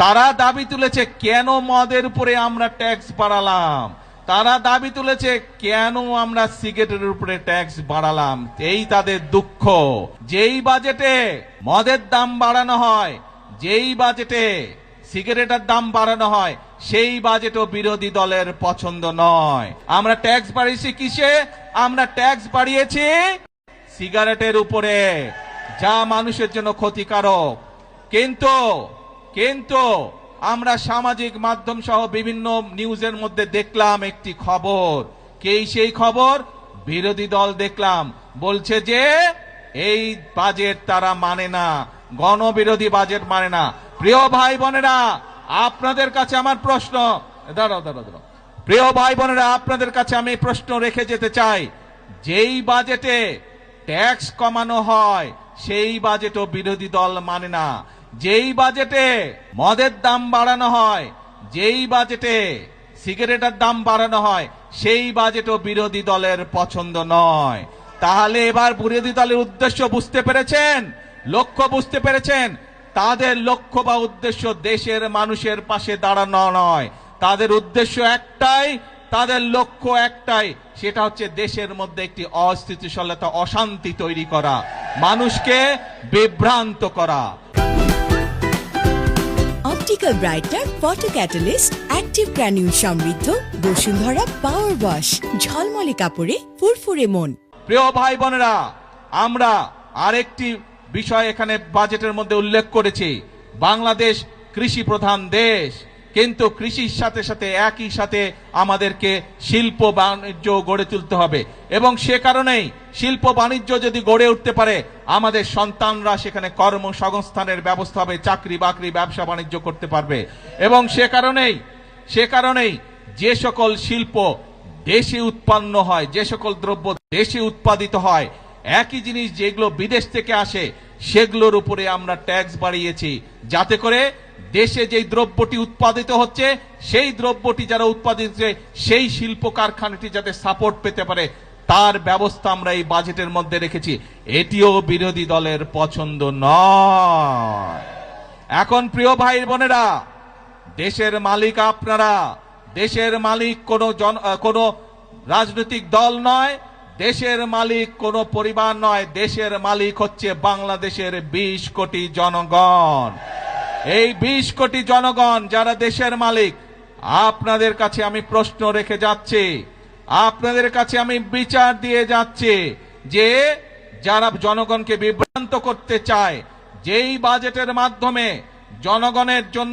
তারা দাবি তুলেছে কেন মদের উপরে আমরা ট্যাক্স বাড়ালাম, তারা দাবি তুলেছে কেন আমরা সিগারেটের উপরে ট্যাক্স বাড়ালাম। এই তাদের দুঃখ। যেই বাজেটে মদের দাম বাড়ানো হয়, যেই বাজেটে সিগারেটের দাম বাড়ানো হয়, সেই বাজেটও বিরোধী দলের পছন্দ নয়। আমরা ট্যাক্স বাড়িয়েছি কিসে? আমরা ট্যাক্স বাড়িয়েছি সিগারেটের উপরে, যা মানুষের জন্য ক্ষতিকারক। কিন্তু আমরা সামাজিক মাধ্যম সহ বিভিন্ন নিউজের মধ্যে দেখলাম একটি খবর। সেই খবর? বিরোধী দল দেখলাম বলছে যে এই বাজেট তারা মানে না, গণবিরোধী বাজেট মানে না। প্রিয় ভাই বোনেরা, আপনাদের কাছে আমার প্রশ্ন, দাঁড়াও, প্রিয় ভাই বোনেরা, আপনাদের কাছে আমি প্রশ্ন রেখে যেতে চাই। যেই বাজেটে ট্যাক্স কমানো হয় সেই বাজেটও বিরোধী দল মানে না। যেই বাজেটে মদের দাম বাড়ানো হয়, যেই বাজেটে সিগারেটের দাম বাড়ানো হয়, সেই বাজেটও বিরোধী দলের পছন্দ নয়। তাহলে এবার বিরোধী দলের উদ্দেশ্য বুঝতে পেরেছেন, লক্ষ্য বুঝতে পেরেছেন? তাদের লক্ষ্য বা উদ্দেশ্য দেশের মানুষের পাশে দাঁড়ানো নয়। তাদের উদ্দেশ্য একটাই, তাদের লক্ষ্য একটাই, সেটা হচ্ছে দেশের মধ্যে একটি অস্থিতিশীলতা, অশান্তি তৈরি করা, মানুষকে বিভ্রান্ত করা। Optical brighter photo catalyst active granule সমৃদ্ধ বসুন্ধরা পাওয়ার ওয়াশ, ঝলমলে কাপড়ে ফুরফুরে মন। প্রিয় ভাই বোনেরা, আমরা আরেকটি বিষয় এখানে বাজেটের মধ্যে উল্লেখ করেছি। বাংলাদেশ কৃষি প্রধান দেশ, কিন্তু কৃষির সাথে সাথে একই সাথে আমাদেরকে শিল্প বাণিজ্য গড়ে তুলতে হবে, এবং সে কারণেই শিল্প বাণিজ্য যদি গড়ে উঠতে পারে, আমাদের সন্তানরা সেখানে কর্মসংস্থানের ব্যবস্থা হবে, চাকরি বাকরি ব্যবসা বাণিজ্য করতে পারবে। এবং সে কারণেই যে সকল শিল্প দেশে উৎপন্ন হয়, যে সকল দ্রব্য দেশে উৎপাদিত হয়, একই জিনিস যেগুলো বিদেশ থেকে আসে সেগুলোর উপরে আমরা ট্যাক্স বাড়িয়েছি, যাতে করে দেশে যেই দ্রব্যটি উৎপাদিত হচ্ছে সেই দ্রব্যটি যারা উৎপাদিত হচ্ছে সেই শিল্প কারখানাটি যাতে সাপোর্ট পেতে পারে, তার ব্যবস্থা আমরা এই বাজেটের মধ্যে রেখেছি। এটিও বিরোধী দলের পছন্দ নয়। এখন প্রিয় ভাই বোনেরা, দেশের মালিক আপনারা, দেশের মালিক কোনো রাজনৈতিক দল নয়, দেশের মালিক কোনো পরিবার নয়, দেশের মালিক হচ্ছে বাংলাদেশের 20 কোটি জনগণ। এই 20 কোটি জনগণ যারা দেশের মালিক, আপনাদের কাছে আমি প্রশ্ন রেখে যাচ্ছি, আপনাদের কাছে আমি বিচার দিয়ে যাচ্ছি যে যারা জনগণকে বিভ্রান্ত করতে চায়, যেই বাজেটের মাধ্যমে জনগণের জন্য